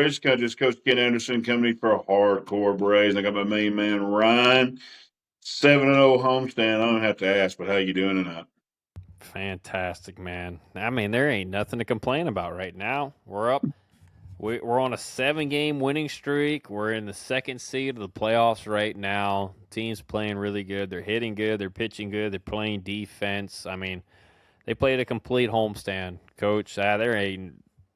Braves coach, Coach Ken Anderson, coming in for a hardcore Braves. I got my main man Ryan, 7-0 homestand. I don't have to ask, but how you doing tonight? Fantastic, man. I mean, there ain't nothing to complain about right now. We're up. We're on a 7-game winning streak. We're in the second seed of the playoffs right now. Team's playing really good. They're hitting good. They're pitching good. They're playing defense. I mean, they played a complete homestand, Coach.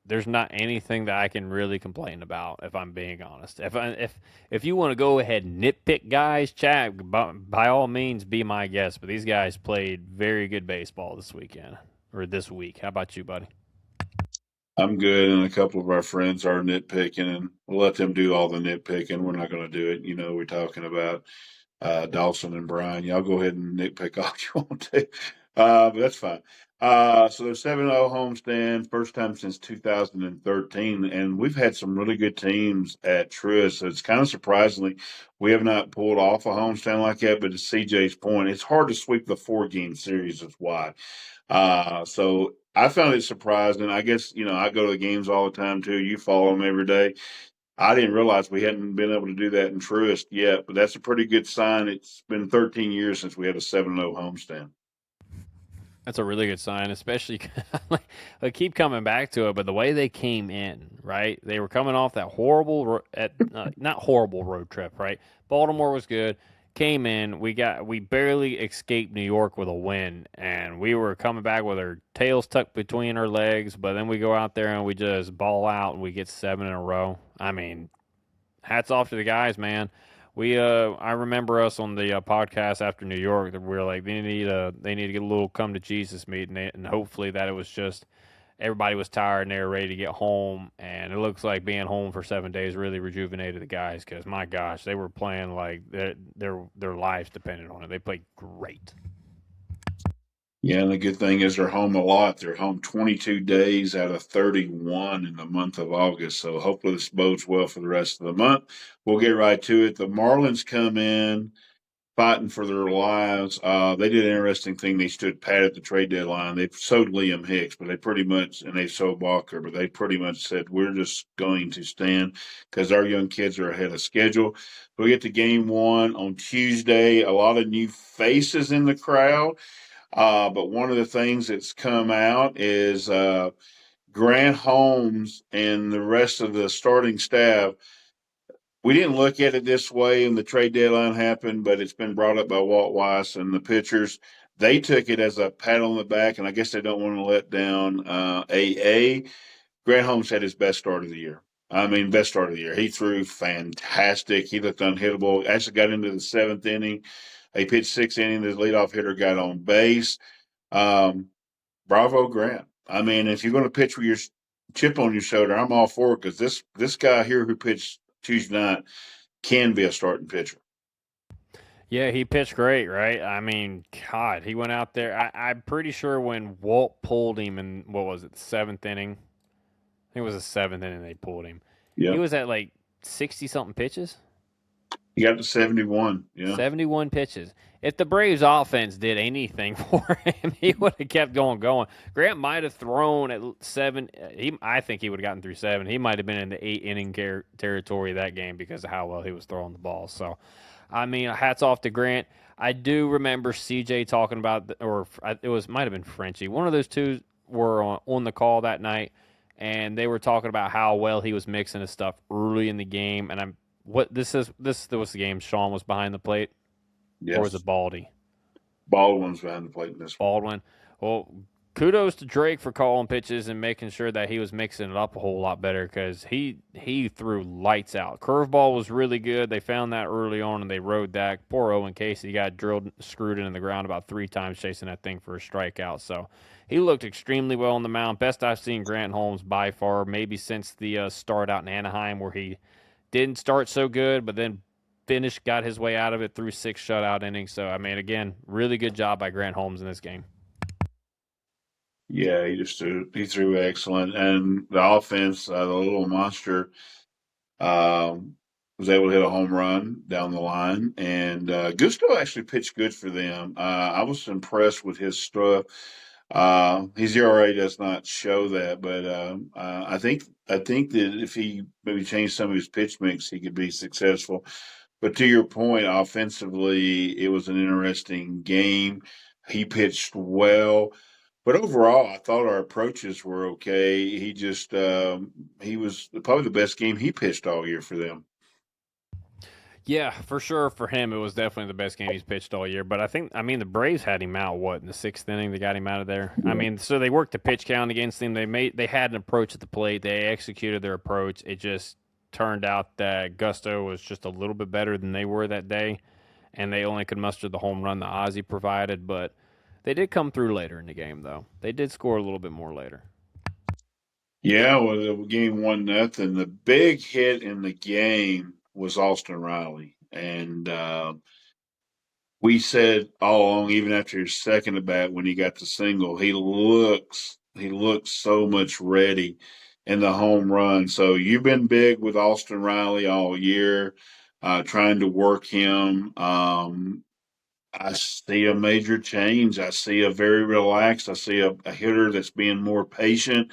There's not anything that I can really complain about if I'm being honest. If you want to go ahead and nitpick guys, chat by all means be my guest. But these guys played very good baseball this weekend or this week. How about you, buddy? I'm good, and a couple of our friends are nitpicking, and we'll let them do all the nitpicking. We're not going to do it. We're talking about Dawson and Brian. Y'all go ahead and nitpick all you want to, but that's fine. So they're 7-0 homestand, first time since 2013, and we've had some really good teams at Truist. So it's kind of surprisingly we have not pulled off a homestand like that. But to CJ's point, it's hard to sweep the 4-game series. Is why. So I found it surprising. I guess I go to the games all the time too. You follow them every day. I didn't realize we hadn't been able to do that in Truist yet, but that's a pretty good sign. It's been 13 years since we had a 7-0 homestand. That's a really good sign, especially I keep coming back to it. But the way they came in, right? They were coming off that not horrible road trip, right? Baltimore was good. Came in, we barely escaped New York with a win, and we were coming back with our tails tucked between our legs. But then we go out there and we just ball out, and we get 7 in a row. I mean, hats off to the guys, man. I remember us on the podcast after New York that we were like they need to get a little come to Jesus meeting, and hopefully that it was just everybody was tired and they were ready to get home, and it looks like being home for 7 days really rejuvenated the guys because my gosh, they were playing like their lives depended on it. They played great. Yeah, and the good thing is they're home a lot. They're home 22 days out of 31 in the month of August. So hopefully this bodes well for the rest of the month. We'll get right to it. The Marlins come in fighting for their lives. They did an interesting thing. They stood pat at the trade deadline. They sold Liam Hicks, but and they sold Walker, but they pretty much said, we're just going to stand because our young kids are ahead of schedule. We get to game one on Tuesday. A lot of new faces in the crowd. But one of the things that's come out is Grant Holmes and the rest of the starting staff. We didn't look at it this way when the trade deadline happened, but it's been brought up by Walt Weiss and the pitchers. They took it as a pat on the back, and I guess they don't want to let down AA. Grant Holmes had his best start of the year. I mean, best start of the year. He threw fantastic. He looked unhittable. Actually got into the seventh inning. He pitched 6 innings. The leadoff hitter got on base. Um, Bravo, Grant. I mean, if you're going to pitch with your chip on your shoulder, I'm all for it because this guy here who pitched Tuesday night can be a starting pitcher. Yeah, he pitched great, right? I mean, God, he went out there. I'm pretty sure when Walt pulled him in, what was it, the seventh inning? I think it was the seventh inning they pulled him. He Yeah. was at like 60 something pitches, He got to 71. Yeah. 71 pitches. If the Braves offense did anything for him, he would have kept going. Grant might have thrown at seven. I think he would have gotten through seven. He might have been in the 8 inning territory that game because of how well he was throwing the ball. So, I mean, hats off to Grant. I do remember CJ talking about, might have been Frenchie. One of those two were on the call that night, and they were talking about how well he was mixing his stuff early in the game. And this was the game Sean was behind the plate, or was Yes. it Baldy? Baldwin's behind the plate in this one. Baldwin. Well, kudos to Drake for calling pitches and making sure that he was mixing it up a whole lot better because he threw lights out. Curveball was really good. They found that early on and they rode that. Poor Owen Casey got screwed into the ground about 3 times chasing that thing for a strikeout. So he looked extremely well on the mound. Best I've seen Grant Holmes by far, maybe since the start out in Anaheim where he didn't start so good, but then got his way out of it through 6 shutout innings. So, I mean, again, really good job by Grant Holmes in this game. Yeah, he threw excellent, and the offense, the little monster, was able to hit a home run down the line, and Gusto actually pitched good for them. I was impressed with his stuff. His ERA does not show that, but I think that if he maybe changed some of his pitch mix, he could be successful. But to your point, offensively, it was an interesting game. He pitched well, but overall, I thought our approaches were okay. He was probably the best game he pitched all year for them. Yeah, for sure. For him, it was definitely the best game he's pitched all year. But I mean, the Braves had him out. What in the sixth inning? They got him out of there. I Yeah. mean, so they worked the pitch count against him. They had an approach at the plate. They executed their approach. It just turned out that Gusto was just a little bit better than they were that day, and they only could muster the home run that Ozzy provided. But they did come through later in the game, though. They did score a little bit more later. Yeah, well, the game 1-0. The big hit in the game was Austin Riley, and we said all along, even after his second at bat when he got the single, he looks so much ready in the home run. So you've been big with Austin Riley all year, trying to work him. I see a major change. I see a very relaxed. I see a hitter that's being more patient.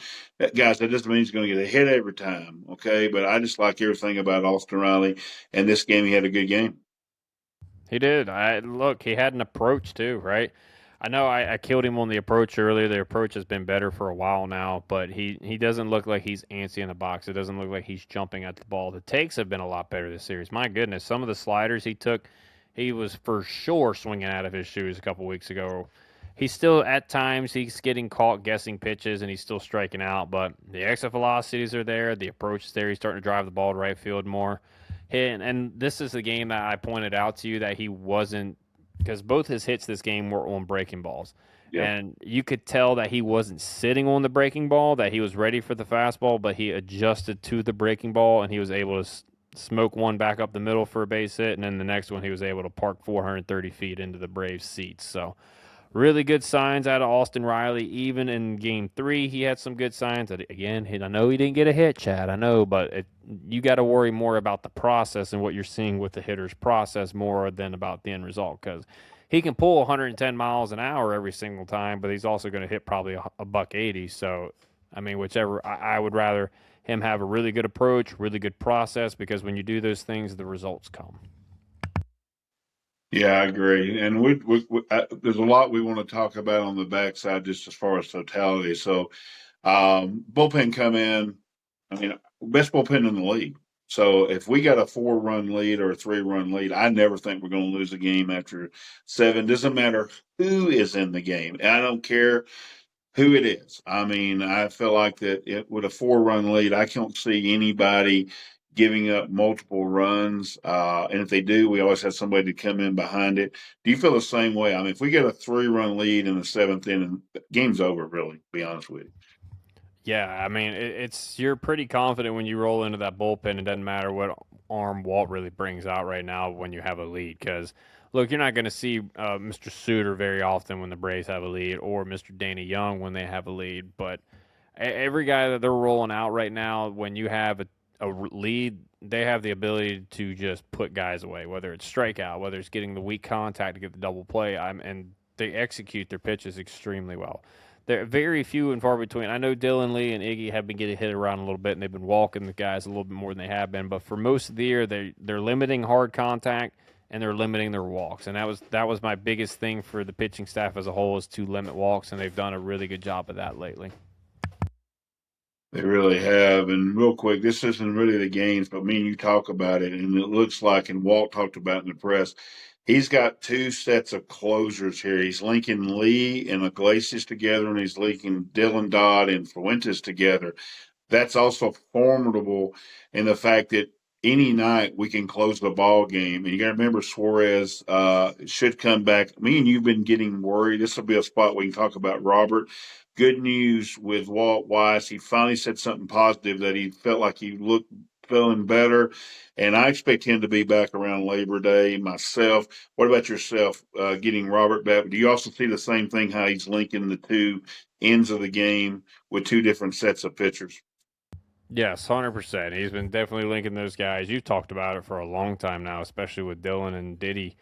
Guys, that doesn't mean he's going to get a hit every time, okay? But I just like everything about Austin Riley. And this game, he had a good game. He did. I look. He had an approach too, right? I know I killed him on the approach earlier. The approach has been better for a while now, but he doesn't look like he's antsy in the box. It doesn't look like he's jumping at the ball. The takes have been a lot better this series. My goodness, some of the sliders he took, he was for sure swinging out of his shoes a couple weeks ago. He's still at times he's getting caught guessing pitches and he's still striking out, but the exit velocities are there. The approach is there. He's starting to drive the ball to right field more. And this is the game that I pointed out to you that he wasn't, because both his hits this game were on breaking balls. Yeah. And you could tell that he wasn't sitting on the breaking ball, that he was ready for the fastball, but he adjusted to the breaking ball and he was able to smoke one back up the middle for a base hit. And then the next one, he was able to park 430 feet into the Braves' seats. So really good signs out of Austin Riley. Even in game three, he had some good signs. Again, I know he didn't get a hit, Chad. I know, but you got to worry more about the process and what you're seeing with the hitter's process more than about the end result because he can pull 110 miles an hour every single time, but he's also going to hit probably a buck 80. So, I mean, whichever, I would rather him have a really good approach, really good process because when you do those things, the results come. Yeah, I agree. And there's a lot we want to talk about on the backside just as far as totality. So, bullpen come in. I mean, best bullpen in the league. So if we got a 4-run lead or a 3-run lead, I never think we're going to lose a game after 7. Doesn't matter who is in the game. And I don't care who it is. I mean, I feel like that with a 4-run lead, I can't see anybody giving up multiple runs. And if they do, we always have somebody to come in behind it. Do you feel the same way? I mean, if we get a 3-run lead in the 7th inning, game's over, really, to be honest with you. Yeah, I mean, it's you're pretty confident when you roll into that bullpen. It doesn't matter what arm Walt really brings out right now when you have a lead. Because look, you're not going to see Mr. Suter very often when the Braves have a lead, or Mr. Danny Young when they have a lead. But every guy that they're rolling out right now, when you have a lead, they have the ability to just put guys away. Whether it's strikeout, whether it's getting the weak contact to get the double play, and they execute their pitches extremely well. They're very few and far between. I know Dylan Lee and Iggy have been getting hit around a little bit, and they've been walking the guys a little bit more than they have been. But for most of the year, they're limiting hard contact and they're limiting their walks, and that was my biggest thing for the pitching staff as a whole is to limit walks, and they've done a really good job of that lately. They really have. And real quick, this isn't really the games, but me and you talk about it, and it looks like, and Walt talked about in the press, he's got 2 sets of closers here. He's linking Lee and Iglesias together, and he's linking Dylan Dodd and Fuentes together. That's also formidable in the fact that any night we can close the ball game. And you got to remember Suarez should come back. Me and you've been getting worried. This will be a spot we can talk about Robert. Good news with Walt Weiss. He finally said something positive that he felt like he looked feeling better. And I expect him to be back around Labor Day myself. What about yourself getting Robert back? Do you also see the same thing, how he's linking the 2 ends of the game with 2 different sets of pitchers? Yes, 100%. He's been definitely linking those guys. You've talked about it for a long time now, especially with Dylan and Diddy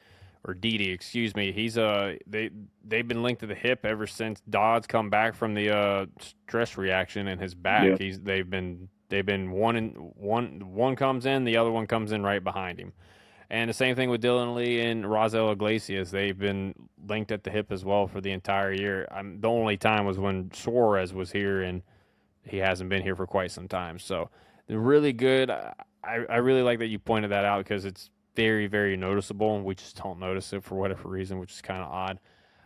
or Didi, excuse me. They've been linked to the hip ever since Dodd's come back from the stress reaction in his back. Yeah. They've been one comes in, the other one comes in right behind him. And the same thing with Dylan Lee and Rosell Iglesias. They've been linked at the hip as well for the entire year. The only time was when Suarez was here, and he hasn't been here for quite some time. So they're really good. I really like that you pointed that out because it's very, very noticeable. We just don't notice it for whatever reason, which is kind of odd.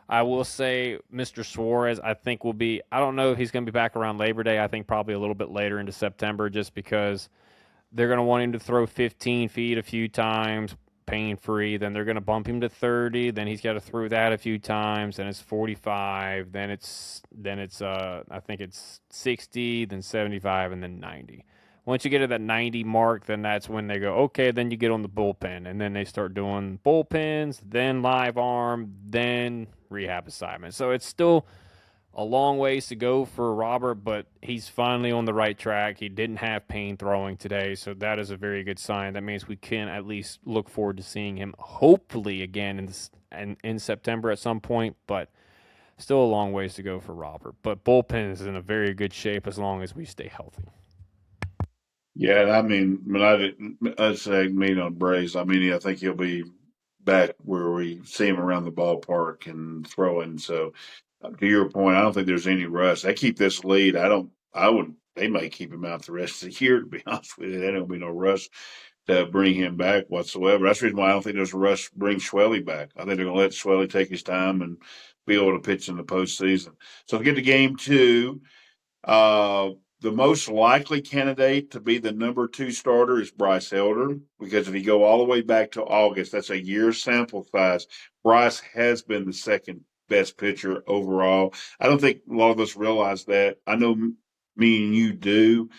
I will say Mr. Suarez, I think will be, I don't know if he's going to be back around Labor Day. I think probably a little bit later into September just because they're going to want him to throw 15 feet a few times, pain free. Then they're going to bump him to 30. Then he's got to throw that a few times. Then it's 45. Then it's I think it's 60. Then 75, and then 90. Once you get to that 90 mark, then that's when they go, okay, then you get on the bullpen. And then they start doing bullpens, then live arm, then rehab assignments. So it's still a long ways to go for Robert, but he's finally on the right track. He didn't have pain throwing today, so that is a very good sign. That means we can at least look forward to seeing him hopefully again in September at some point, but still a long ways to go for Robert. But bullpen is in a very good shape as long as we stay healthy. Yeah, I mean, when I'd say mean on Braves, I mean, I think he'll be back where we see him around the ballpark and throwing. So, to your point, I don't think there's any rush. They keep this lead. They may keep him out the rest of the year, to be honest with you. There don't be no rush to bring him back whatsoever. That's the reason why I don't think there's a rush to bring Swelly back. I think they're going to let Swelly take his time and be able to pitch in the postseason. So, to get to game two, uh, the most likely candidate to be the number two starter is Bryce Elder, because if you go all the way back to August, that's a year sample size. Bryce has been the second best pitcher overall. I don't think a lot of us realize that. I know me and you do.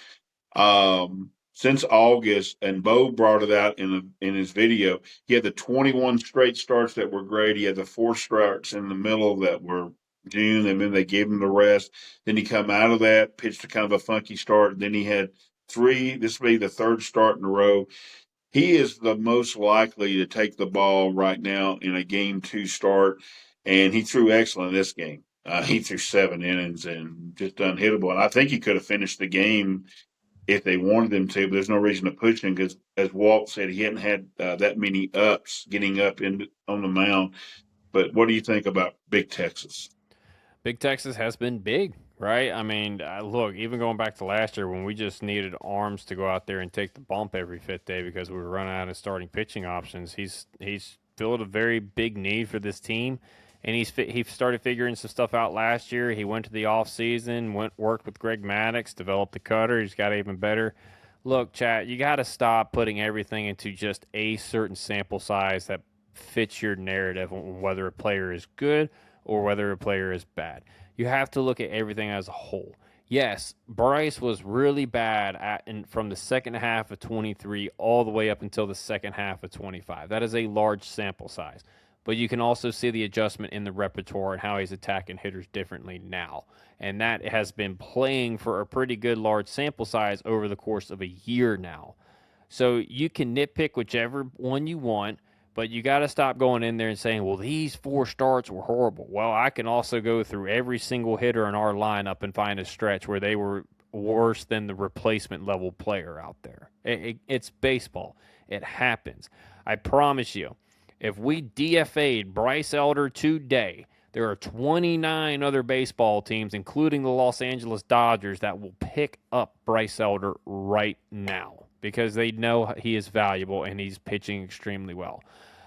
Since August, and Bo brought it out in his video, he had the 21 straight starts that were great. He had the four starts in the middle that were June, and then they gave him the rest. Then he come out of that, pitched a kind of a funky start. Then he had three. This will be the third start in a row. He is the most likely to take the ball right now in a game two start, and he threw excellent in this game. He threw 7 innings and just unhittable. And I think he could have finished the game if they wanted him to, but there's no reason to push him because, as Walt said, he hadn't had that many ups getting up on the mound. But what do you think about Big Texas? Big Texas has been big, right? I mean, look, even going back to last year when we just needed arms to go out there and take the bump every fifth day because we were running out of starting pitching options. He's filled a very big need for this team, and he started figuring some stuff out last year. He went to the off season, worked with Greg Maddux, developed the cutter. He's got even better. Look, chat, you got to stop putting everything into just a certain sample size that fits your narrative on whether a player is good or whether a player is bad. You have to look at everything as a whole. Yes, Bryce was really bad from the second half of 23 all the way up until the second half of 25. That is a large sample size. But you can also see the adjustment in the repertoire and how he's attacking hitters differently now. And that has been playing for a pretty good large sample size over the course of a year now. So you can nitpick whichever one you want, but you got to stop going in there and saying, well, these four starts were horrible. Well, I can also go through every single hitter in our lineup and find a stretch where they were worse than the replacement level player out there. It's baseball. It happens. I promise you, if we DFA'd Bryce Elder today, there are 29 other baseball teams, including the Los Angeles Dodgers, that will pick up Bryce Elder right now because they know he is valuable and he's pitching extremely well.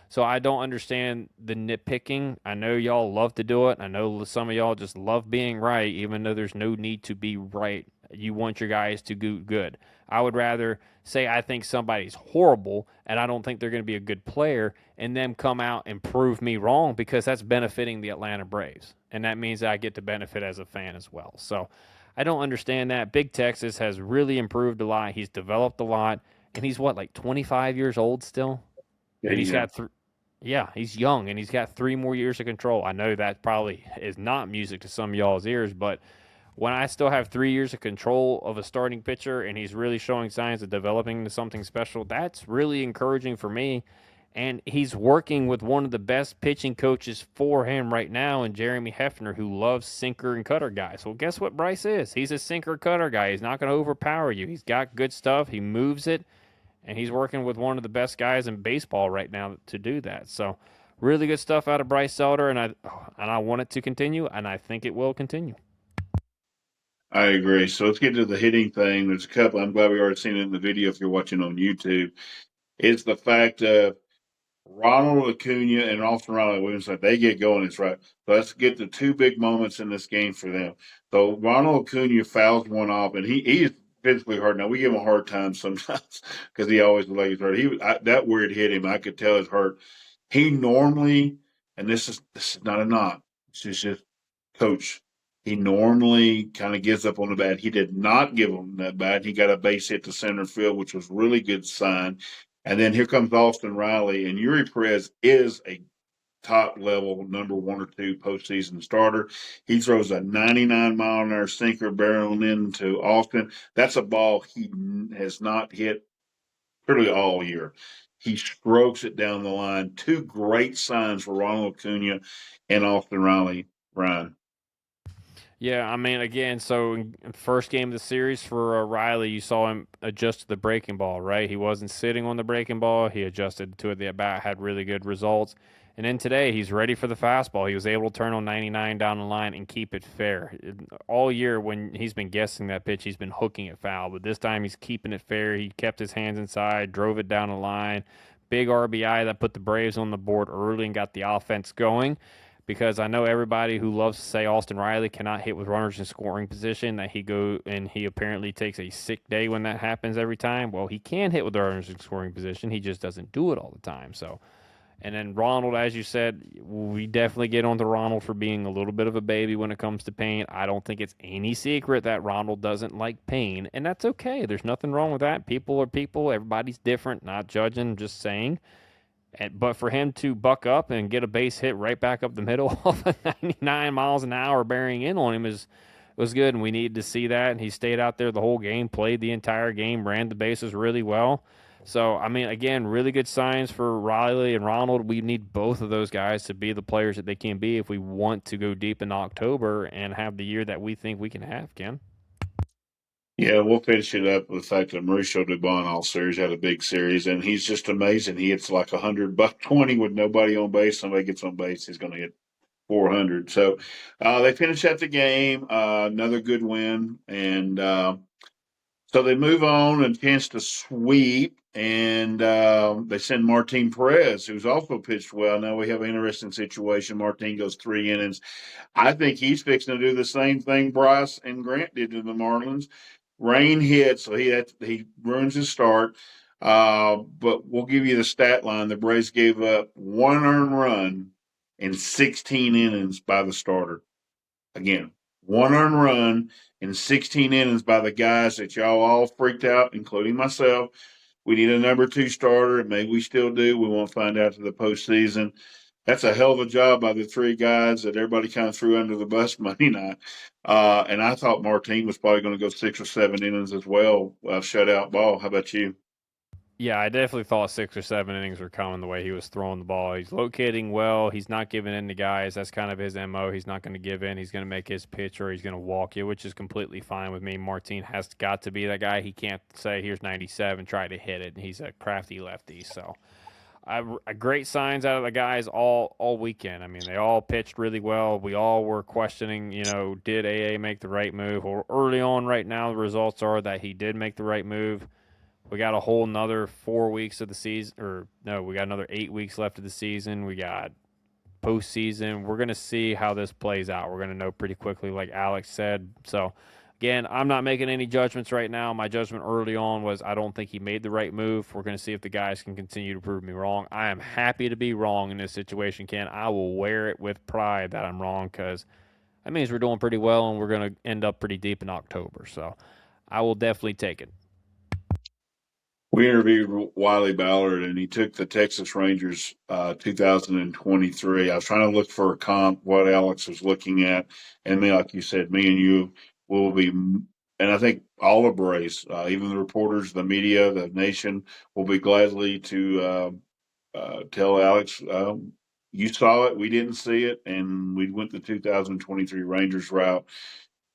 So I don't understand the nitpicking. I know y'all love to do it. I know some of y'all just love being right, even though there's no need to be right. You want your guys to do good. I would rather say I think somebody's horrible and I don't think they're going to be a good player and them come out and prove me wrong because that's benefiting the Atlanta Braves. And that means I get to benefit as a fan as well. So I don't understand that. Big Texas has really improved a lot. He's developed a lot. And he's what, like 25 years old still? Yeah, And he's yeah. got yeah, he's young and he's got 3 more years of control. I know that probably is not music to some of y'all's ears, but when I still have 3 years of control of a starting pitcher and he's really showing signs of developing into something special, that's really encouraging for me. And he's working with one of the best pitching coaches for him right now, and Jeremy Hefner, who loves sinker and cutter guys. Well, guess what Bryce is? He's a sinker cutter guy. He's not going to overpower you. He's got good stuff. He moves it, and he's working with one of the best guys in baseball right now to do that. So, really good stuff out of Bryce Elder, and I want it to continue, and I think it will continue. I agree. So let's get to the hitting thing. There's a couple. I'm glad we already seen it in the video if you're watching on YouTube. It's the fact of Ronald Acuna and Austin Riley Williams, like they get going, it's right. So let's get the two big moments in this game for them. So Ronald Acuna fouls one off, and he's physically hurt. Now we give him a hard time sometimes because he always looks like he's hurt. That weird hit him. I could tell he's hurt. He normally, and this is not a knock. This is just coach. He normally kind of gives up on the bat. He did not give him that bat. He got a base hit to center field, which was really good sign. And then here comes Austin Riley, and Yuri Perez is a top level number one or two postseason starter. He throws a 99-mile-an-hour sinker barreling into Austin. That's a ball he has not hit pretty all year. He strokes it down the line. Two great signs for Ronald Acuna and Austin Riley, Ryan. Yeah, I mean, again, so in first game of the series for Riley, you saw him adjust to the breaking ball, right? He wasn't sitting on the breaking ball. He adjusted to it. The at bat had really good results. And then today, he's ready for the fastball. He was able to turn on 99 down the line and keep it fair. All year, when he's been guessing that pitch, he's been hooking it foul. But this time, he's keeping it fair. He kept his hands inside, drove it down the line. Big RBI that put the Braves on the board early and got the offense going, because I know everybody who loves to say Austin Riley cannot hit with runners in scoring position, that he apparently takes a sick day when that happens every time. Well, he can hit with runners in scoring position. He just doesn't do it all the time. So, and then Ronald, as you said, we definitely get onto Ronald for being a little bit of a baby when it comes to pain. I don't think it's any secret that Ronald doesn't like pain, and that's okay. There's nothing wrong with that. People are people. Everybody's different. Not judging, just saying. But for him to buck up and get a base hit right back up the middle of a 99 miles an hour bearing in on him was good, and we needed to see that. And he stayed out there the whole game, played the entire game, ran the bases really well. So, I mean, again, really good signs for Riley and Ronald. We need both of those guys to be the players that they can be if we want to go deep in October and have the year that we think we can have, Ken. Yeah, we'll finish it up with the fact that Mauricio Dubon all series had a big series, and he's just amazing. He hits like 100, 20 with nobody on base. Somebody gets on base, he's going to hit 400. So they finish out the game, another good win, and so they move on and chance to sweep, and they send Martin Perez, who's also pitched well. Now we have an interesting situation. Martin goes 3 innings. I think he's fixing to do the same thing Bryce and Grant did to the Marlins. Rain hit, so he ruins his start. But we'll give you the stat line. The Braves gave up one earned run in 16 innings by the starter. Again, one earned run in 16 innings by the guys that y'all all freaked out, including myself. We need a number two starter, and maybe we still do. We won't find out to the postseason. That's a hell of a job by the three guys that everybody kind of threw under the bus Monday night. And I thought Martin was probably going to go 6 or 7 innings as well, shutout ball. How about you? Yeah, I definitely thought 6 or 7 innings were coming the way he was throwing the ball. He's locating well. He's not giving in to guys. That's kind of his MO. He's not going to give in. He's going to make his pitch or he's going to walk you, which is completely fine with me. Martin has got to be that guy. He can't say, here's 97, try to hit it. He's a crafty lefty. So, great signs out of the guys all weekend. I mean, they all pitched really well. We all were questioning, did AA make the right move? Well, early on right now, the results are that he did make the right move. We got a whole nother 4 weeks of the season, or no, we got another 8 weeks left of the season. We got postseason. We're going to see how this plays out. We're going to know pretty quickly, like Alex said. So, again, I'm not making any judgments right now. My judgment early on was I don't think he made the right move. We're going to see if the guys can continue to prove me wrong. I am happy to be wrong in this situation, Ken. I will wear it with pride that I'm wrong, because that means we're doing pretty well and we're going to end up pretty deep in October. So, I will definitely take it. We interviewed Wiley Ballard, and he took the Texas Rangers 2023. I was trying to look for a comp, what Alex was looking at. And me, like you said, me and you will be, and I think all the Braves, even the reporters, the media, the nation, will be gladly to tell Alex, you saw it, we didn't see it, and we went the 2023 Rangers route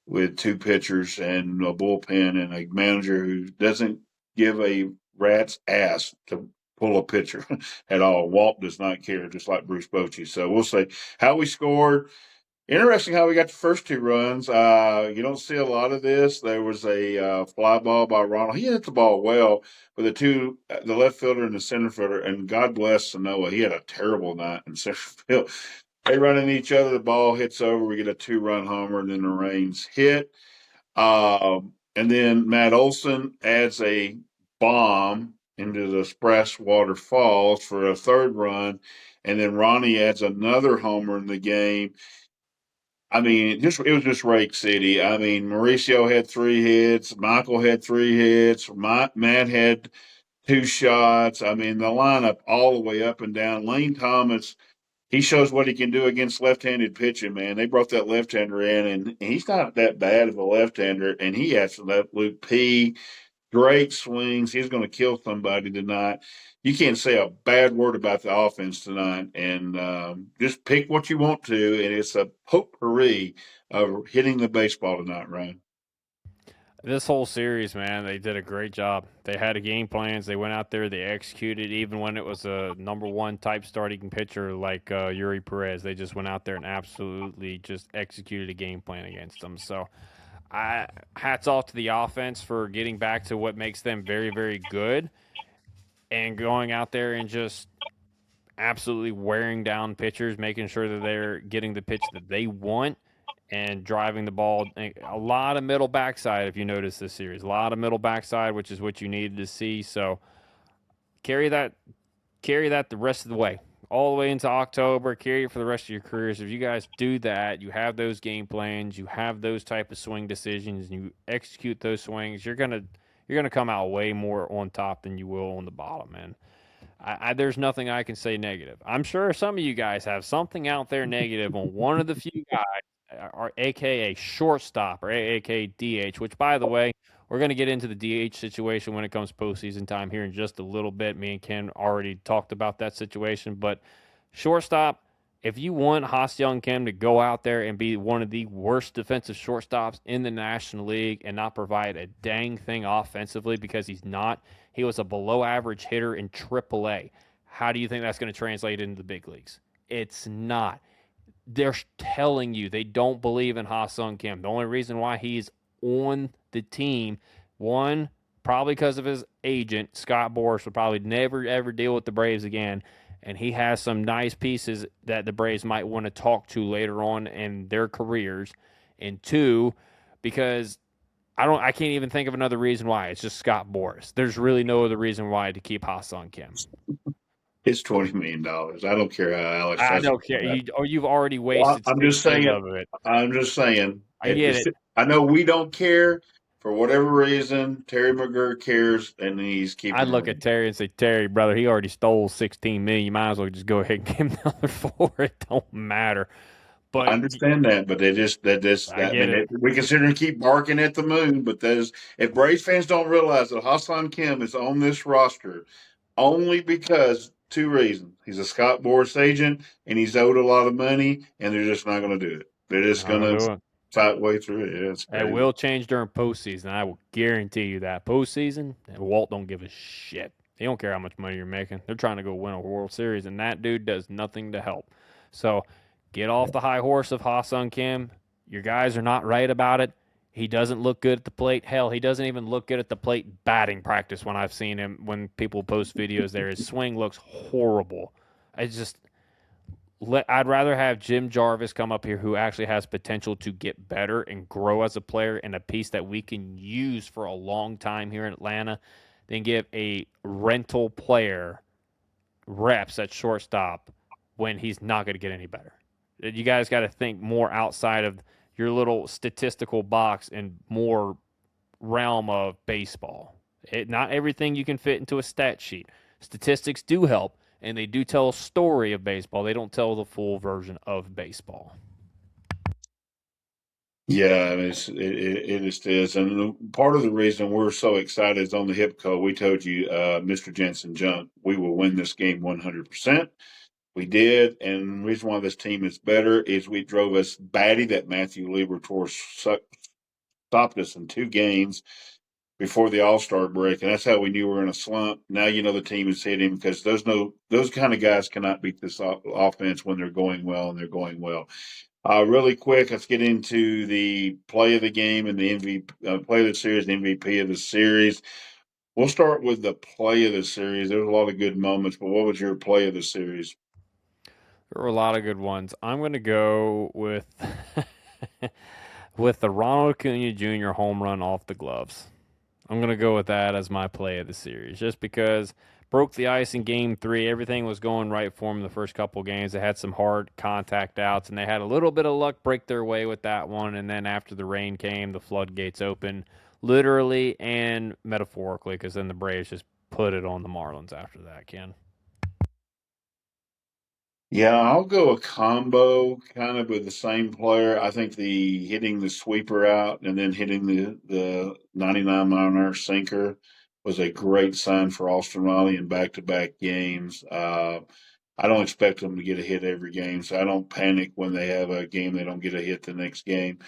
with two pitchers and a bullpen and a manager who doesn't give a rat's ass to pull a pitcher at all. Walt does not care, just like Bruce Bochy. So we'll say how we scored. Interesting how we got the first two runs. You don't see a lot of this. There was a fly ball by Ronald. He hit the ball well, but the left fielder and the center fielder, and God bless Sanoa, he had a terrible night in center field. They run into each other. The ball hits over. We get a 2-run homer, and then the Rains hit. And then Matt Olson adds a bomb into the Express Water Falls for a third run. And then Ronnie adds another homer in the game. I mean, it was just Rake City. I mean, Mauricio had 3 hits, Michael had 3 hits, Matt had 2 shots. I mean, the lineup all the way up and down. Lane Thomas, he shows what he can do against left-handed pitching, man. They brought that left-hander in, and he's not that bad of a left-hander, and he has to let Luke P. Great swings. He's going to kill somebody tonight. You can't say a bad word about the offense tonight, and just pick what you want to, and it's a potpourri of hitting the baseball tonight, Ryan. This whole series, man, they did a great job. They had a game plans. They went out there. They executed, even when it was a number one type starting pitcher like Yuri Perez. They just went out there and absolutely just executed a game plan against them. So, hats off to the offense for getting back to what makes them very, very good, and going out there and just absolutely wearing down pitchers, making sure that they're getting the pitch that they want and driving the ball. A lot of middle backside, if you notice this series, a lot of middle backside, which is what you needed to see. So carry that, carry that the rest of the way, all the way into October. Carry it for the rest of your careers. If you guys do that, you have those game plans, you have those type of swing decisions, and you execute those swings, you're gonna come out way more on top than you will on the bottom, man. There's nothing I can say negative. I'm sure some of you guys have something out there negative on one of the few guys, or AKA shortstop or AKA DH. Which, by the way, we're going to get into the DH situation when it comes postseason time here in just a little bit. Me and Ken already talked about that situation, but shortstop. If you want Ha-Seong Kim to go out there and be one of the worst defensive shortstops in the National League and not provide a dang thing offensively, because he's not, he was a below average hitter in AAA. How do you think that's going to translate into the big leagues? It's not. They're telling you they don't believe in Ha-Seong Kim. The only reason why he's on the team, one, probably because of his agent, Scott Boras, will probably never, ever deal with the Braves again. And he has some nice pieces that the Braves might want to talk to later on in their careers. And two, because I can't even think of another reason why. It's just Scott Boras. There's really no other reason why to keep Ha-Seong Kim. It's $20 million. I don't care how Alex I tries to don't do care. that. You've already Well, wasted I'm just 16 saying. of it. I'm just saying. I get it. I know we don't care for whatever reason. Terry McGurk cares, and he's keeping I'd look it. at Terry and say, Terry, brother, he already stole 16 million. You might as well just go ahead and give him the other four. It don't matter. I But understand that, but I I get mean, it. we can sit here and keep barking at the moon, but there's if Braves fans don't realize that Hassan Kim is on this roster only because two reasons: he's a Scott Boras agent, and he's owed a lot of money, and they're just not going to do it. They're just I'm going gonna to do it. fight way through it. Yeah, it's It crazy. will change during postseason. I will guarantee you that. Postseason, Walt don't give a shit. He don't care how much money you're making. They're trying to go win a World Series, and that dude does nothing to help. So get off the high horse of Ha-Seong Kim. Your guys are not right about it. He doesn't look good at the plate. Hell, he doesn't even look good at the plate batting practice when I've seen him, when people post videos there. His swing looks horrible. I just I'd rather have Jim Jarvis come up here, who actually has potential to get better and grow as a player and a piece that we can use for a long time here in Atlanta, than give a rental player reps at shortstop when he's not going to get any better. You guys got to think more outside of your little statistical box and more realm of baseball. Not everything you can fit into a stat sheet. Statistics do help, and they do tell a story of baseball. They don't tell the full version of baseball. Yeah, it just is. And part of the reason we're so excited is on the hip code. We told you, Mr. Jensen Junk, we will win this game 100%. We did. And the reason why this team is better is we drove us batty that Matthew Liberatore stopped us in 2 games before the All Star break, and that's how we knew we were in a slump. Now you know the team is hitting because those kind of guys cannot beat this offense when they're going well and they're going well. Really quick, let's get into the play of the game and the MVP, play of the series, the MVP of the series. We'll start with the play of the series. There's a lot of good moments, but what was your play of the series? There were a lot of good ones. I'm going to go with with the Ronald Acuna Jr. home run off the gloves. I'm going to go with that as my play of the series, just because broke the ice in game 3. Everything was going right for them the first couple games. They had some hard contact outs, and they had a little bit of luck break their way with that one. And then after the rain came, the floodgates opened, literally and metaphorically, because then the Braves just put it on the Marlins after that, Ken. Yeah, I'll go a combo kind of with the same player. I think the hitting the sweeper out and then hitting the 99-mile-an-hour sinker was a great sign for Austin Riley in back-to-back games. I don't expect them to get a hit every game, so I don't panic when they have a game they don't get a hit the next game.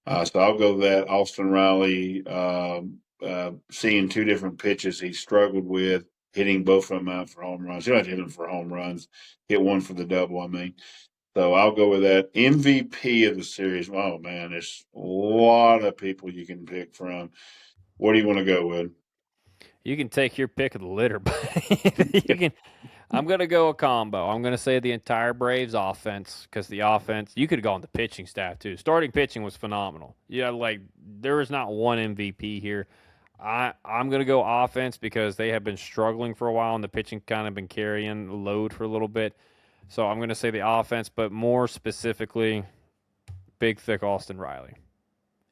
So I'll go that. Austin Riley, seeing 2 different pitches he struggled with, hitting both of them out for home runs. You don't have to hit them for home runs. Hit one for the double, I mean. So I'll go with that. MVP of the series. Oh, man, there's a lot of people you can pick from. What do you want to go with? You can take your pick of the litter, but you can. I'm gonna go a combo. I'm gonna say the entire Braves offense because the offense. You could have gone the pitching staff too. Starting pitching was phenomenal. Yeah, like there is not one MVP here. I'm gonna go offense because they have been struggling for a while and the pitching kind of been carrying the load for a little bit. So I'm gonna say the offense, but more specifically, big thick Austin Riley.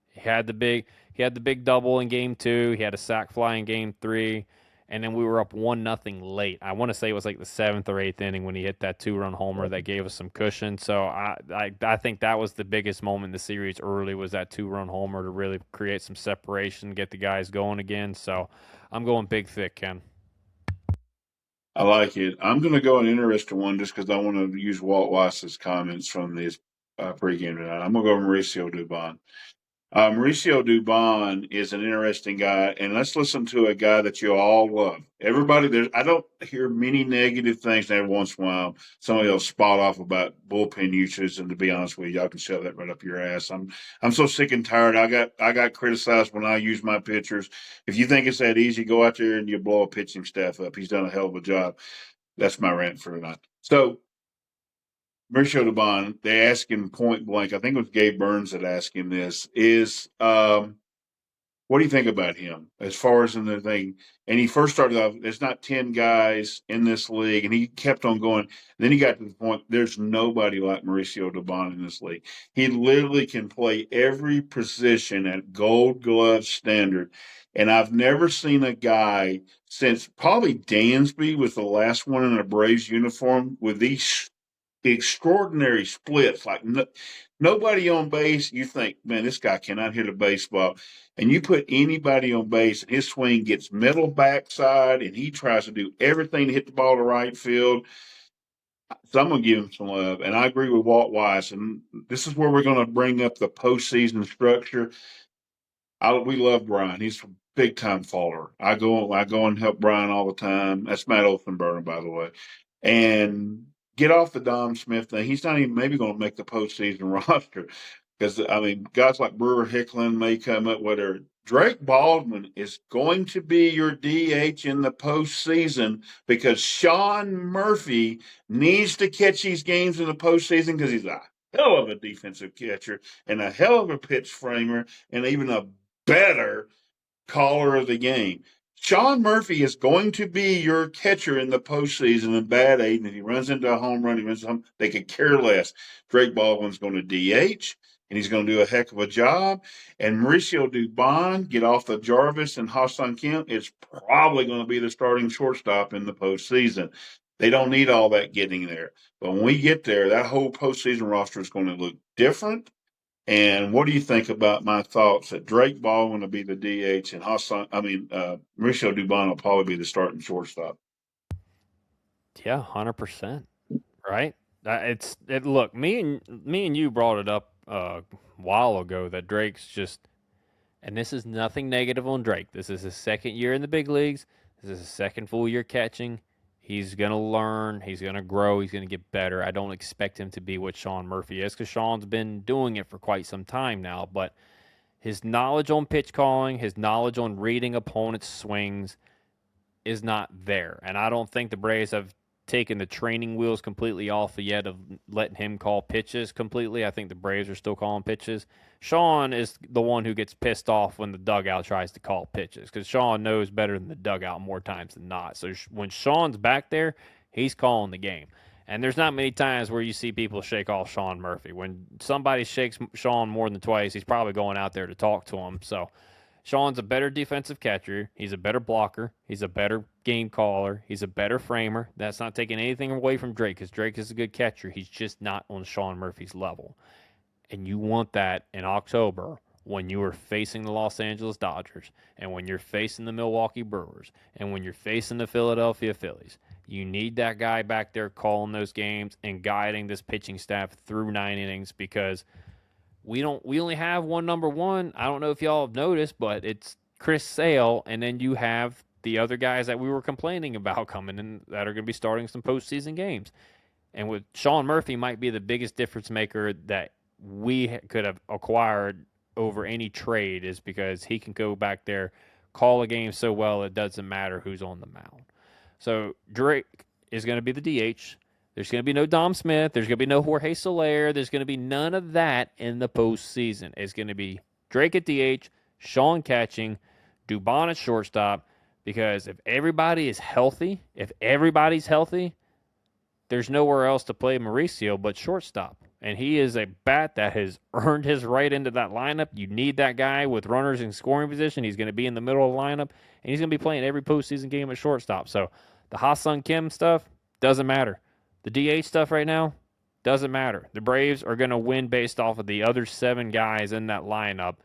He had the big he had the big double in game 2. He had a sac fly in game 3, and then we were up 1-0 late. I want to say it was like the 7th or 8th inning when he hit that 2-run homer that gave us some cushion. So I think that was the biggest moment in the series early was that 2-run homer to really create some separation, get the guys going again. So I'm going big thick, Ken. I like it. I'm going to go an interesting one just because I want to use Walt Weiss's comments from this pregame tonight. I'm going to go Mauricio Dubon. Mauricio Dubon is an interesting guy, and let's listen to a guy that you all love. Everybody, I don't hear many negative things. And every once in a while, somebody will spot off about bullpen usage, and to be honest with you, y'all can shove that right up your ass. I'm so sick and tired. I got criticized when I use my pitchers. If you think it's that easy, go out there and you blow a pitching staff up. He's done a hell of a job. That's my rant for tonight. So Mauricio Dubon, they asked him point blank. I think it was Gabe Burns that asked him this: is what do you think about him as far as in the thing? And he first started off, there's not 10 guys in this league, and he kept on going. Then he got to the point, there's nobody like Mauricio Dubon in this league. He literally can play every position at gold glove standard. And I've never seen a guy since probably Dansby was the last one in a Braves uniform with these extraordinary splits. Like nobody on base, you think, man, this guy cannot hit a baseball. And you put anybody on base, and his swing gets middle backside, and he tries to do everything to hit the ball to right field. So I'm going to give him some love. And I agree with Walt Weiss. And this is where we're going to bring up the postseason structure. We love Brian. He's a big time faller. I go and help Brian all the time. That's Matt Olsenberger, by the way. And get off the Dom Smith thing. He's not even maybe going to make the postseason roster because I mean guys like Brewer Hicklin may come up with her. Drake Baldwin is going to be your DH in the postseason because Sean Murphy needs to catch these games in the postseason because he's a hell of a defensive catcher and a hell of a pitch framer and even a better caller of the game. Sean Murphy is going to be your catcher in the postseason in bad eight, and if he runs into a home run, he runs home. They could care less. Drake Baldwin's going to DH, and he's going to do a heck of a job. And Mauricio Dubon, get off the Jarvis and Hassan Kim, is probably going to be the starting shortstop in the postseason. They don't need all that getting there. But when we get there, that whole postseason roster is going to look different And what do you think about my thoughts that Drake Baldwin will be the DH and Mauricio Dubon will probably be the starting shortstop? Yeah, 100%. Right? Look, me and you brought it up a while ago that Drake's just, and this is nothing negative on Drake. This is his second year in the big leagues. This is his second full year catching. He's gonna learn. He's gonna grow. He's gonna get better. I don't expect him to be what Sean Murphy is because Sean's been doing it for quite some time now. But his knowledge on pitch calling, his knowledge on reading opponents' swings, is not there. And I don't think the Braves have taken the training wheels completely off yet of letting him call pitches completely. I think the Braves are still calling pitches. Sean is the one who gets pissed off when the dugout tries to call pitches because Sean knows better than the dugout more times than not. So when Sean's back there, he's calling the game. And there's not many times where you see people shake off Sean Murphy. When somebody shakes Sean more than twice, he's probably going out there to talk to him. So Sean's a better defensive catcher. He's a better blocker. He's a better game caller. He's a better framer. That's not taking anything away from Drake because Drake is a good catcher. He's just not on Sean Murphy's level. And you want that in October when you are facing the Los Angeles Dodgers and when you're facing the Milwaukee Brewers and when you're facing the Philadelphia Phillies. You need that guy back there calling those games and guiding this pitching staff through 9 innings because we only have one number one. I don't know if y'all have noticed, but it's Chris Sale, and then you have the other guys that we were complaining about coming in that are going to be starting some postseason games. And with Sean Murphy might be the biggest difference maker that we could have acquired over any trade is because he can go back there, call a game so well it doesn't matter who's on the mound. So Drake is going to be the DH. There's going to be no Dom Smith. There's going to be no Jorge Soler. There's going to be none of that in the postseason. It's going to be Drake at DH, Sean catching, Dubon at shortstop. Because if everybody's healthy, there's nowhere else to play Mauricio but shortstop. And he is a bat that has earned his right into that lineup. You need that guy with runners in scoring position. He's going to be in the middle of the lineup, and he's going to be playing every postseason game at shortstop. So the Ha-Sung Kim stuff doesn't matter. The DH stuff right now doesn't matter. The Braves are going to win based off of the other 7 guys in that lineup,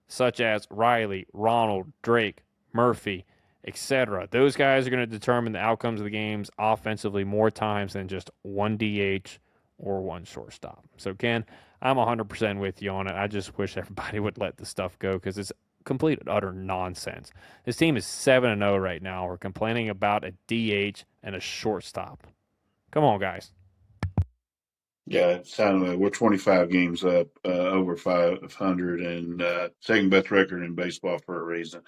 such as Riley, Ronald, Drake, Murphy, etc. Those guys are going to determine the outcomes of the games offensively more times than just one DH or one shortstop. So, Ken, I'm 100% with you on it. I just wish everybody would let the stuff go because it's complete and utter nonsense. This team is 7-0 right now. We're complaining about a DH and a shortstop. Come on, guys. Yeah, it sounded like we're 25 games up, over 500, and second best record in baseball for a reason.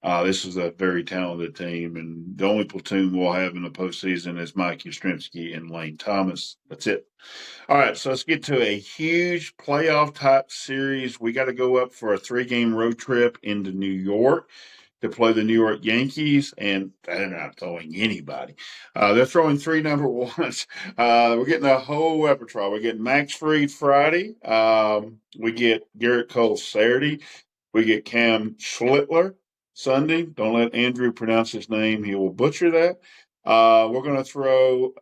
This is a very talented team, and the only platoon we'll have in the postseason is Mike Yastrzemski and Lane Thomas. That's it. All right, so let's get to a huge playoff type series. We got to go up for a 3-game road trip into New York to play the New York Yankees, and they're not throwing anybody. They're throwing 3 number ones. We're getting a whole repertoire. We're getting Max Fried Friday. We get Garrett Cole Saturday. We get Cam Schlittler Sunday. Don't let Andrew pronounce his name. He will butcher that. We're going to throw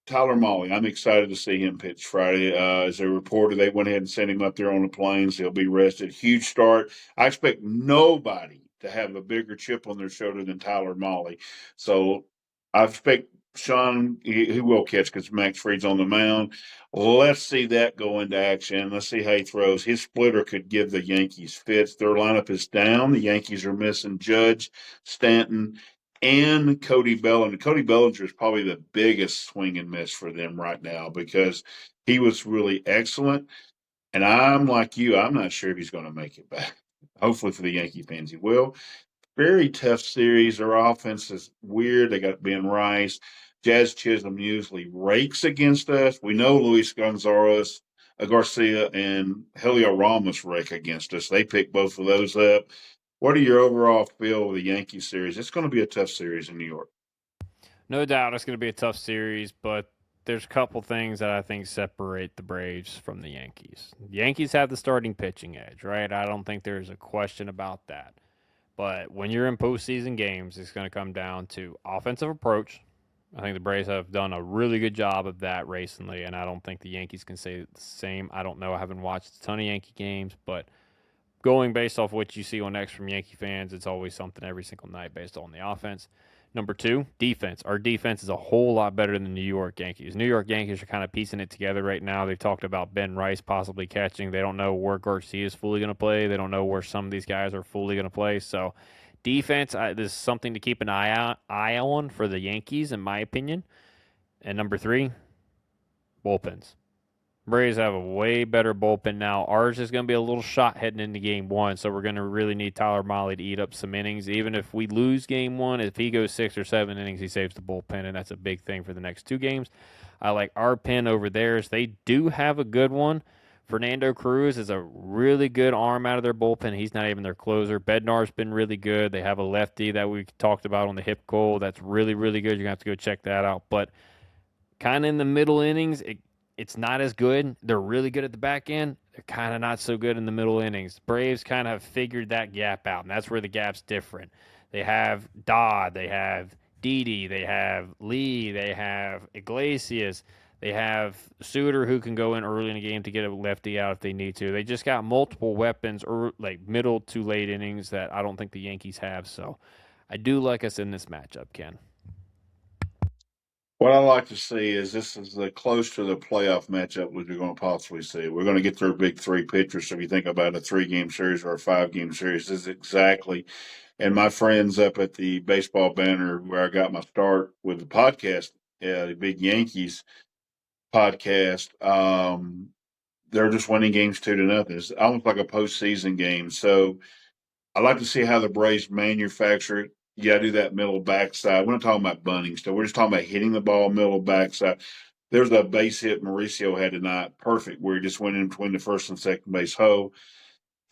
Tyler Mahle. I'm excited to see him pitch Friday. As a reporter, they went ahead and sent him up there on the plains. He'll be rested. Huge start. I expect nobody to have a bigger chip on their shoulder than Tyler Mahle. So I expect Sean, he will catch because Max Fried's on the mound. Let's see that go into action. Let's see how he throws. His splitter could give the Yankees fits. Their lineup is down. The Yankees are missing Judge, Stanton, and Cody Bellinger. Cody Bellinger is probably the biggest swing and miss for them right now because he was really excellent. And I'm like you, I'm not sure if he's going to make it back. Hopefully for the Yankee fans, he will. Very tough series. Their offense is weird. They got Ben Rice. Jazz Chisholm usually rakes against us. We know Luis Gonzalez, Garcia, and Helio Ramos rake against us. They pick both of those up. What are your overall feel of the Yankee series? It's going to be a tough series in New York. No doubt it's going to be a tough series, but there's a couple things that I think separate the Braves from the Yankees. The Yankees have the starting pitching edge, right? I don't think there's a question about that. But when you're in postseason games, it's going to come down to offensive approach, I think the Braves have done a really good job of that recently, and I don't think the Yankees can say the same. I don't know. I haven't watched a ton of Yankee games, but going based off what you see on X from Yankee fans, it's always something every single night based on the offense. Number two, defense. Our defense is a whole lot better than the New York Yankees. New York Yankees are kind of piecing it together right now. They've talked about Ben Rice possibly catching. They don't know where Garcia is fully going to play. They don't know where some of these guys are fully going to play. So, defense, this is something to keep an eye on for the Yankees, in my opinion. And number three, bullpens. Braves have a way better bullpen now. Ours is going to be a little shot heading into game one, so we're going to really need Tyler Mahle to eat up some innings. Even if we lose game one, if he goes 6 or 7 innings, he saves the bullpen, and that's a big thing for the next two games. I like our pen over theirs. They do have a good one. Fernando Cruz is a really good arm out of their bullpen. He's not even their closer. Bednar's been really good. They have a lefty that we talked about on the hip goal. That's really, really good. You're going to have to go check that out. But kind of in the middle innings, it's not as good. They're really good at the back end. They're kind of not so good in the middle innings. Braves kind of have figured that gap out, and that's where the gap's different. They have Dodd, they have Didi, they have Lee, they have Iglesias, they have Suter who can go in early in the game to get a lefty out if they need to. They just got multiple weapons, or like middle to late innings that I don't think the Yankees have. So I do like us in this matchup, Ken. What I like to see is this is the close to the playoff matchup as you're going to possibly see. We're going to get their big three pitchers. So if you think about a 3-game series or a 5-game series, this is exactly. And my friends up at the Baseball Banner, where I got my start with the podcast, the Big Yankees podcast, they're just winning games 2-0. It's almost like a postseason game. So I like to see how the Braves manufacture it. You got to do that middle backside. We're not talking about bunting still. We're just talking about hitting the ball middle backside. There's a base hit Mauricio had tonight, perfect, where he just went in between the first and second base hole.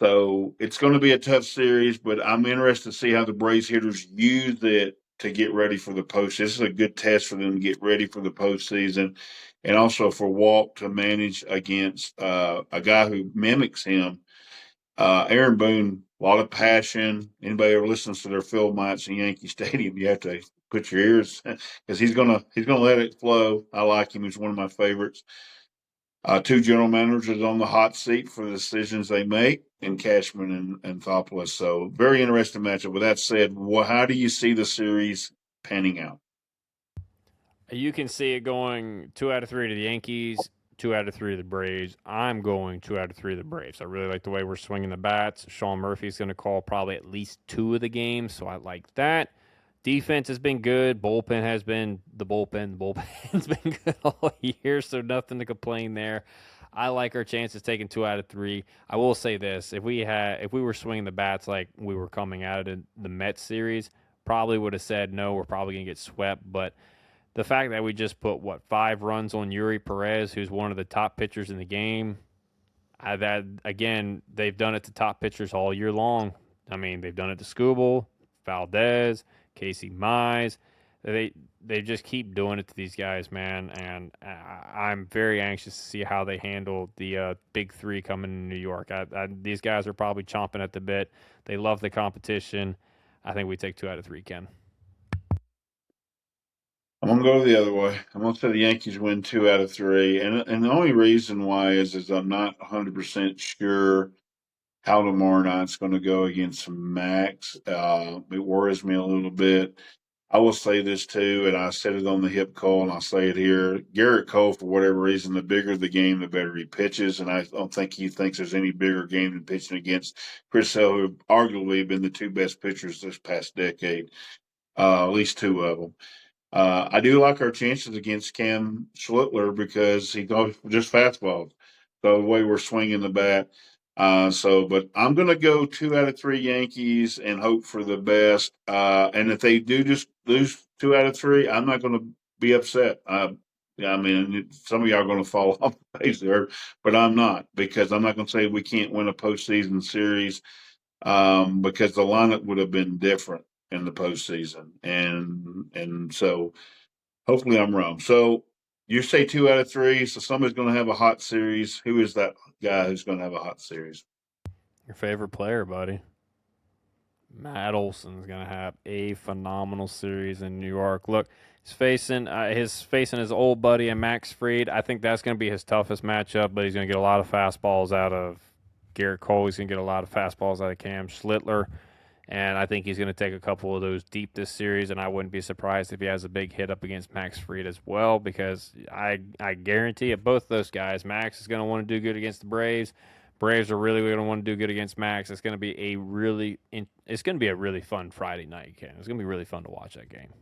So it's going to be a tough series, but I'm interested to see how the Braves hitters use it to get ready for the post. This is a good test for them to get ready for the postseason, and also for Walt to manage against a guy who mimics him. Aaron Boone, a lot of passion. Anybody ever listens to their field nights in Yankee Stadium, you have to put your ears because he's gonna let it flow. I like him. He's one of my favorites. Two general managers on the hot seat for the decisions they make, in Cashman and Thopoulos. So very interesting matchup. With that said, how do you see the series panning out? You can see it going 2 out of 3 to the Yankees, 2 out of 3 to the Braves. I'm going 2 out of 3 to the Braves. I really like the way we're swinging the bats. Sean Murphy's going to call probably at least 2 of the games, so I like that. Defense has been good. Bullpen has been the bullpen. The bullpen's been good all year, so nothing to complain there. I like our chances taking 2 out of 3. I will say this: if we were swinging the bats like we were coming out of the Mets series, probably would have said no. We're probably gonna get swept, but the fact that we just put 5 runs on Yuri Perez, who's one of the top pitchers in the game, that again they've done it to top pitchers all year long. I mean, they've done it to Skubal, Valdez, Casey Mize. They just keep doing it to these guys, man. And I'm very anxious to see how they handle the big three coming in New York. These guys are probably chomping at the bit. They love the competition. I think we take 2 out of 3, Ken. I'm gonna go the other way. I'm gonna say the Yankees win 2 out of 3, and the only reason why is I'm not 100% sure how tomorrow night's going to go against Max. It worries me a little bit. I will say this too, and I said it on the hip call, and I'll say it here. Garrett Cole, for whatever reason, the bigger the game, the better he pitches, and I don't think he thinks there's any bigger game than pitching against Chris Sale, who arguably have been the two best pitchers this past decade, at least two of them. I do like our chances against Cam Schlittler because he goes just fastballs. So the way we're swinging the bat. But I'm going to go 2 out of 3 Yankees and hope for the best. And if they do just lose 2 out of 3, I'm not going to be upset. Yeah, I mean, some of y'all are going to fall off the face there, but I'm not because I'm not going to say we can't win a postseason series because the lineup would have been different in the postseason, and so hopefully I'm wrong. So you say 2 out of 3, so somebody's going to have a hot series. Who is that guy who's going to have a hot series? Your favorite player, buddy. Matt Olson's going to have a phenomenal series in New York. Look, he's facing his old buddy and Max Fried. I think that's going to be his toughest matchup, but he's going to get a lot of fastballs out of Garrett Cole. He's going to get a lot of fastballs out of Cam Schlittler. And I think he's going to take a couple of those deep this series, and I wouldn't be surprised if he has a big hit up against Max Fried as well, because I guarantee it, both those guys, Max is going to want to do good against the Braves. Braves are really going to want to do good against Max. It's going to be a really fun Friday night game. It's going to be really fun to watch that game.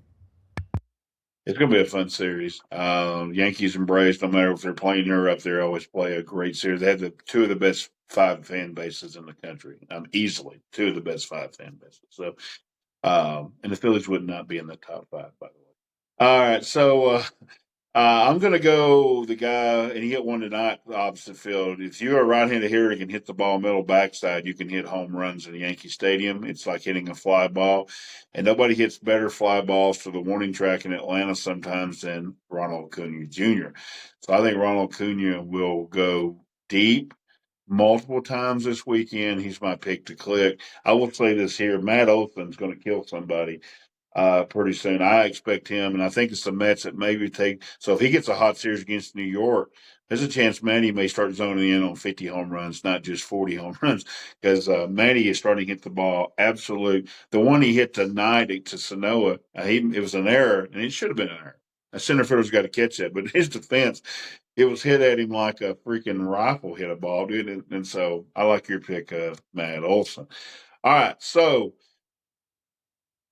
It's going to be a fun series. Yankees and Braves, no matter if they're playing here or up there, always play a great series. They have two of the best 5 fan bases in the country. Easily 2 of the best 5 fan bases. So, and the Phillies would not be in the top 5, by the way. All right, so I'm going to go the guy, and he hit one tonight, the opposite field. If you're a right-handed hitter and can hit the ball middle backside, you can hit home runs in Yankee Stadium. It's like hitting a fly ball, and nobody hits better fly balls to the warning track in Atlanta sometimes than Ronald Acuna Jr. So I think Ronald Acuna will go deep multiple times this weekend. He's my pick to click. I will say this here: Matt Olson's going to kill somebody pretty soon. I expect him, and I think it's the Mets that maybe take. So if he gets a hot series against New York, there's a chance Manny may start zoning in on 50 home runs, not just 40 home runs, because Manny is starting to hit the ball absolute. The one he hit tonight to Sanoa, it was an error, and it should have been an error. A center fielder's got to catch that, but in his defense, it was hit at him like a freaking rifle hit a ball, dude. And so I like your pick, Matt Olson. All right, so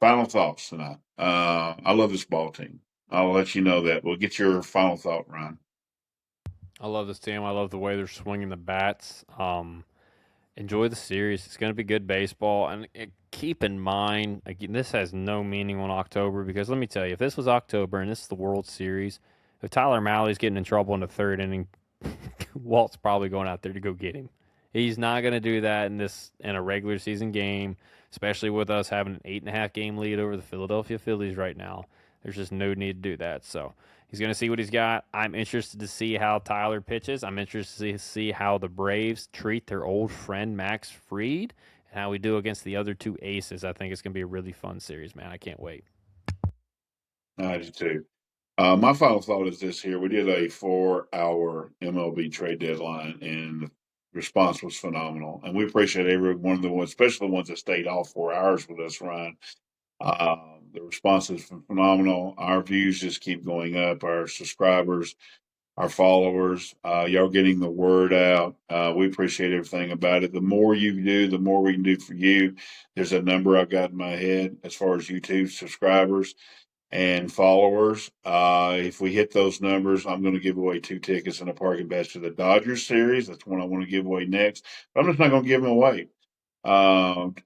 final thoughts tonight. I love this ball team. I'll let you know that. We'll get your final thought, Ryan. I love this team. I love the way they're swinging the bats. Enjoy the series. It's going to be good baseball. And keep in mind, again, this has no meaning on October, because let me tell you, if this was October and this is the World Series, if Tyler Malley's getting in trouble in the third inning, Walt's probably going out there to go get him. He's not going to do that in a regular season game, especially with us having an 8.5 game lead over the Philadelphia Phillies right now. There's just no need to do that. So he's going to see what he's got. I'm interested to see how Tyler pitches. I'm interested to see how the Braves treat their old friend Max Fried and how we do against the other 2 aces. I think it's going to be a really fun series, man. I can't wait. I do too. My final thought is this here. We did a 4-hour MLB trade deadline, and the response was phenomenal. And we appreciate every one of the ones, especially the ones that stayed all 4 hours with us, Ryan. The response is phenomenal. Our views just keep going up. Our subscribers, our followers, y'all getting the word out. We appreciate everything about it. The more you do, the more we can do for you. There's a number I've got in my head as far as YouTube subscribers and followers. If we hit those numbers, I'm going to give away 2 tickets and a parking pass to the Dodgers series. That's one I want to give away next. But I'm just not going to give them away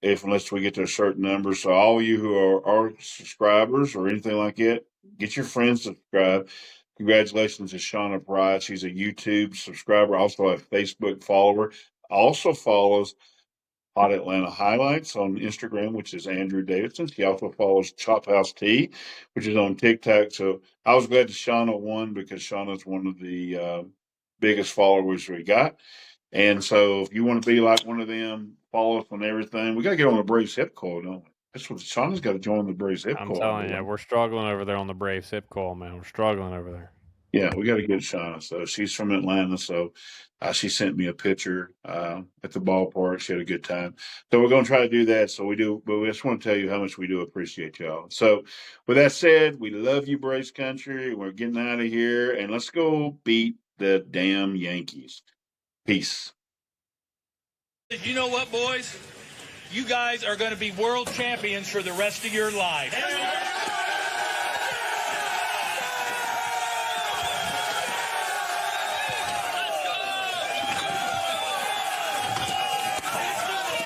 if unless we get to a certain number. So all you who are subscribers or anything like that, get your friends to subscribe. Congratulations to Shauna Price. She's a YouTube subscriber, also a Facebook follower. Also follows Hot Atlanta Highlights on Instagram, which is Andrew Davidson. He also follows Chop House Tea, which is on TikTok. So I was glad that Shauna won, because Shauna's one of the biggest followers we got. And so if you want to be like one of them, follow us on everything. We got to get on the Braves Hip Coil, don't we? That's what Shauna's got to join the Braves Hip I'm Coil. telling you, we're struggling over there on the Braves hip call, man. We're struggling over there. Yeah, we got to get Shauna. So she's from Atlanta. So she sent me a picture at the ballpark. She had a good time. So we're going to try to do that. So we do, but we just want to tell you how much we do appreciate y'all. So with that said, we love you, Braves Country. We're getting out of here, and let's go beat the damn Yankees. Peace. You know what, boys? You guys are going to be world champions for the rest of your life.